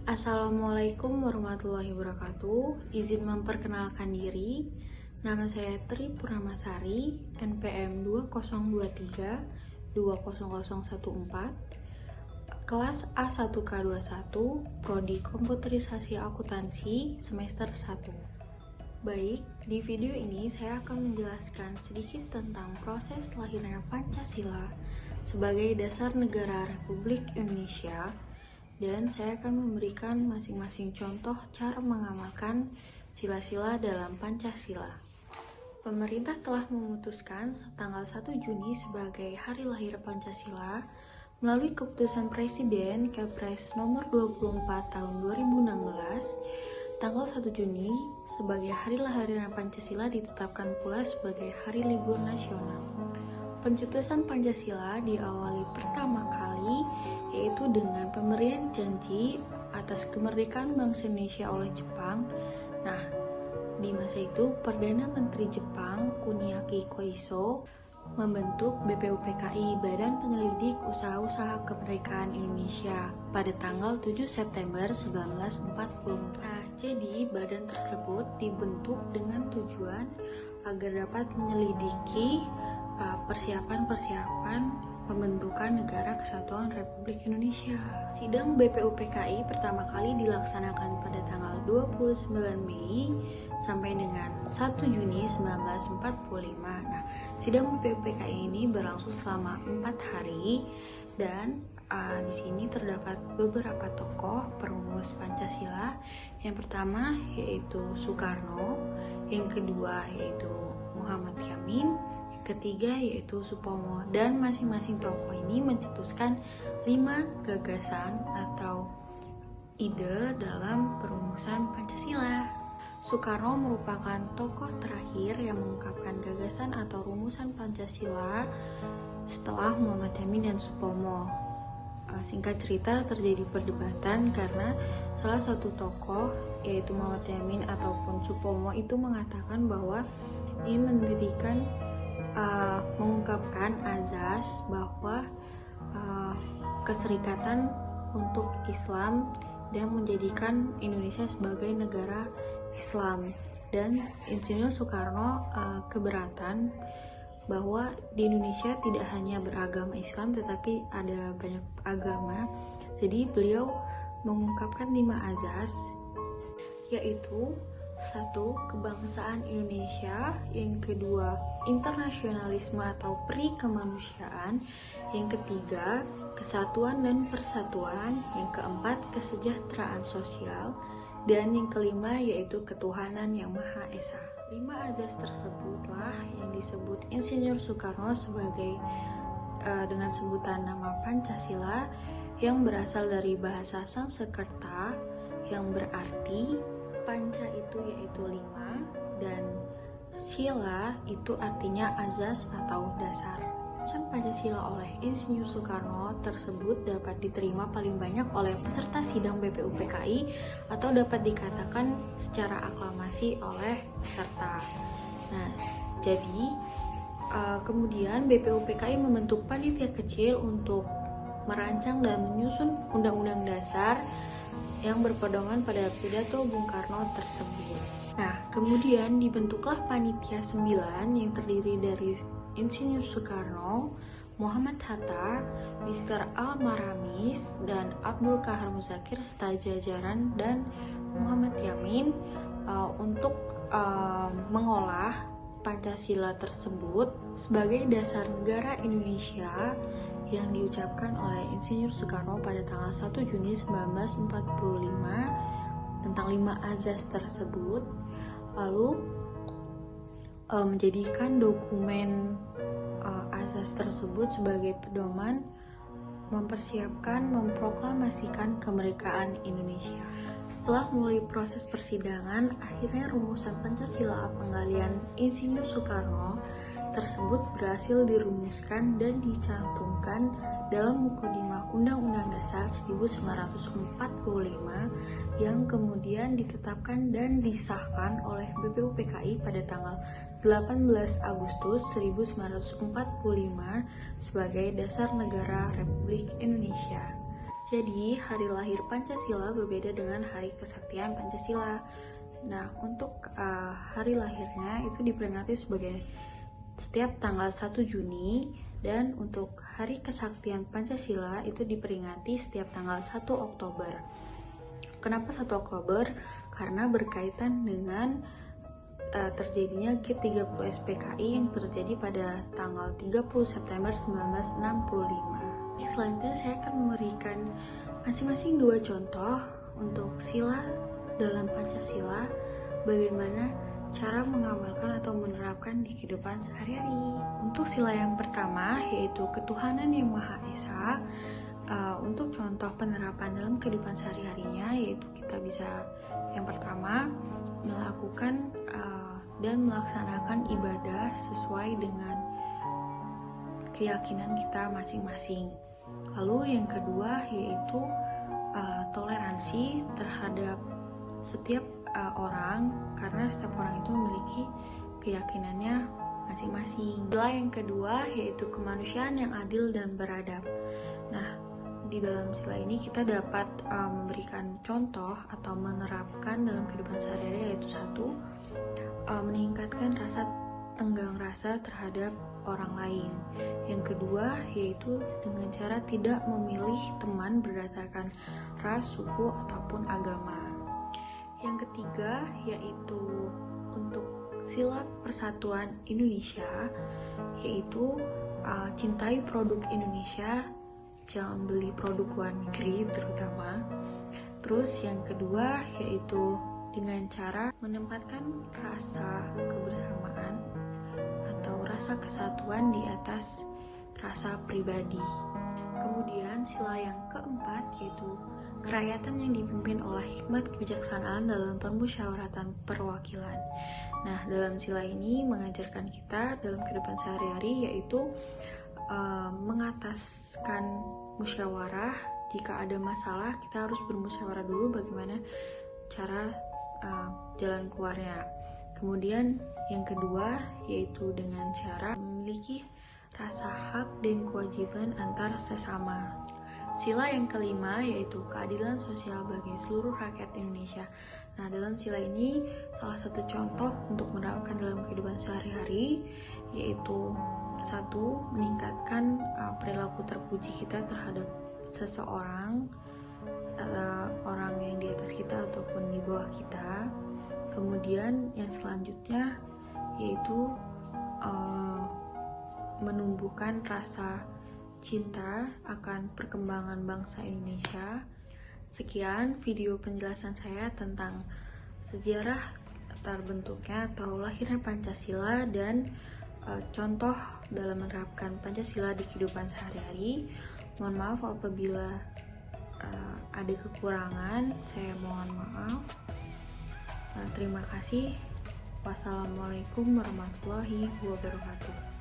Assalamualaikum warahmatullahi wabarakatuh. Izin memperkenalkan diri. Nama saya Tri Purnamasari, NPM 2023 20014, kelas A1K21, Prodi Komputerisasi Akuntansi, semester 1. Baik, di video ini saya akan menjelaskan sedikit tentang proses lahirnya Pancasila sebagai dasar negara Republik Indonesia, dan saya akan memberikan masing-masing contoh cara mengamalkan sila-sila dalam Pancasila. Pemerintah telah memutuskan tanggal 1 Juni sebagai hari lahir Pancasila melalui keputusan Presiden Kepres nomor 24 tahun 2016. Tanggal 1 Juni sebagai hari lahir Pancasila ditetapkan pula sebagai hari libur nasional. Pencetusan Pancasila diawali pertama kali yaitu dengan pemberian janji atas kemerdekaan bangsa Indonesia oleh Jepang. Nah, di masa itu Perdana Menteri Jepang Kuniaki Koiso membentuk BPUPKI, Badan Penyelidik Usaha-Usaha Kemerdekaan Indonesia, pada tanggal 7 September 1940. Nah, jadi badan tersebut dibentuk dengan tujuan agar dapat menyelidiki persiapan pembentukan Negara Kesatuan Republik Indonesia. Sidang BPUPKI pertama kali dilaksanakan pada tanggal 29 Mei sampai dengan 1 Juni 1945. Nah, sidang BPUPKI ini berlangsung selama 4 hari dan di sini terdapat beberapa tokoh perumus Pancasila. Yang pertama yaitu Soekarno, yang kedua yaitu Muhammad Yamin, ketiga yaitu Supomo, dan masing-masing tokoh ini mencetuskan 5 gagasan atau ide dalam perumusan Pancasila. Soekarno merupakan tokoh terakhir yang mengungkapkan gagasan atau rumusan Pancasila setelah Muhammad Yamin dan Supomo. Singkat cerita, terjadi perdebatan karena salah satu tokoh yaitu Muhammad Yamin ataupun Supomo itu mengatakan bahwa ingin mendirikan mengungkapkan azas bahwa keserikatan untuk Islam dan menjadikan Indonesia sebagai negara Islam. Dan Insinyur Soekarno keberatan bahwa di Indonesia tidak hanya beragama Islam tetapi ada banyak agama. Jadi beliau mengungkapkan 5 azas, yaitu 1. Kebangsaan Indonesia, yang kedua internasionalisme atau peri kemanusiaan, yang ketiga kesatuan dan persatuan, yang keempat kesejahteraan sosial, dan yang kelima yaitu ketuhanan yang Maha Esa. 5 azas tersebutlah yang disebut Insinyur Soekarno sebagai dengan sebutan nama Pancasila, yang berasal dari bahasa Sanskerta yang berarti panca itu yaitu 5 dan sila itu artinya azas atau dasar. Rumusan Pancasila oleh Insinyur Soekarno tersebut dapat diterima paling banyak oleh peserta sidang BPUPKI atau dapat dikatakan secara aklamasi oleh peserta. Nah, jadi kemudian BPUPKI membentuk panitia kecil untuk merancang dan menyusun undang-undang dasar yang berpedoman pada pidato Bung Karno tersebut. Nah, kemudian dibentuklah panitia 9 yang terdiri dari Insinyur Soekarno, Muhammad Hatta, Mr. Al-Maramis, dan Abdul Kahar Muzakir serta jajaran dan Muhammad Yamin untuk mengolah Pancasila tersebut sebagai dasar negara Indonesia yang diucapkan oleh Insinyur Soekarno pada tanggal 1 Juni 1945 tentang 5 azas tersebut, lalu menjadikan dokumen azas tersebut sebagai pedoman mempersiapkan memproklamasikan kemerdekaan Indonesia. Setelah melalui proses persidangan, akhirnya rumusan Pancasila penggalian Insinyur Soekarno tersebut berhasil dirumuskan dan dicantumkan dalam Mukadimah Undang-Undang Dasar 1945 yang kemudian ditetapkan dan disahkan oleh BPUPKI pada tanggal 18 Agustus 1945 sebagai dasar negara Republik Indonesia. Jadi, hari lahir Pancasila berbeda dengan hari kesaktian Pancasila. Nah, untuk hari lahirnya itu diperingati sebagai setiap tanggal 1 Juni, dan untuk hari kesaktian Pancasila itu diperingati setiap tanggal 1 Oktober. Kenapa 1 Oktober? Karena berkaitan dengan terjadinya G30 SPKI yang terjadi pada tanggal 30 September 1965. Selanjutnya saya akan memberikan masing-masing 2 contoh untuk sila dalam Pancasila, bagaimana cara mengamalkan atau menerapkan di kehidupan sehari-hari. Untuk sila yang pertama yaitu ketuhanan yang Maha Esa. Untuk contoh penerapan dalam kehidupan sehari-harinya yaitu kita bisa yang pertama melakukan dan melaksanakan ibadah sesuai dengan keyakinan kita masing-masing. Lalu yang kedua yaitu toleransi terhadap setiap orang, karena setiap orang itu memiliki keyakinannya masing-masing. Yang kedua yaitu kemanusiaan yang adil dan beradab. Nah, di dalam sila ini kita dapat memberikan contoh atau menerapkan dalam kehidupan sehari-hari, yaitu satu, meningkatkan rasa tenggang rasa terhadap orang lain. Yang kedua yaitu dengan cara tidak memilih teman berdasarkan ras, suku, ataupun agama. Yang ketiga yaitu untuk sila persatuan Indonesia, yaitu cintai produk Indonesia, jangan beli produk luar negeri terutama. Terus yang kedua yaitu dengan cara menempatkan rasa kebersamaan atau rasa kesatuan di atas rasa pribadi. Kemudian sila yang keempat yaitu kerakyatan yang dipimpin oleh hikmat kebijaksanaan dalam permusyawaratan perwakilan. Nah, dalam sila ini mengajarkan kita dalam kehidupan sehari-hari yaitu mengataskan musyawarah. Jika ada masalah, kita harus bermusyawarah dulu bagaimana cara jalan keluarnya. Kemudian yang kedua yaitu dengan cara memiliki rasa hak dan kewajiban antar sesama. Sila yang kelima yaitu keadilan sosial bagi seluruh rakyat Indonesia. Nah, dalam sila ini salah satu contoh untuk menerapkan dalam kehidupan sehari-hari yaitu satu, meningkatkan perilaku terpuji kita terhadap seseorang, orang yang di atas kita ataupun di bawah kita. Kemudian yang selanjutnya yaitu menumbuhkan rasa cinta akan perkembangan bangsa Indonesia. Sekian video penjelasan saya tentang sejarah terbentuknya atau lahirnya Pancasila dan contoh dalam menerapkan Pancasila di kehidupan sehari-hari. Mohon maaf apabila ada kekurangan, saya mohon maaf. Terima kasih. Wassalamualaikum warahmatullahi wabarakatuh.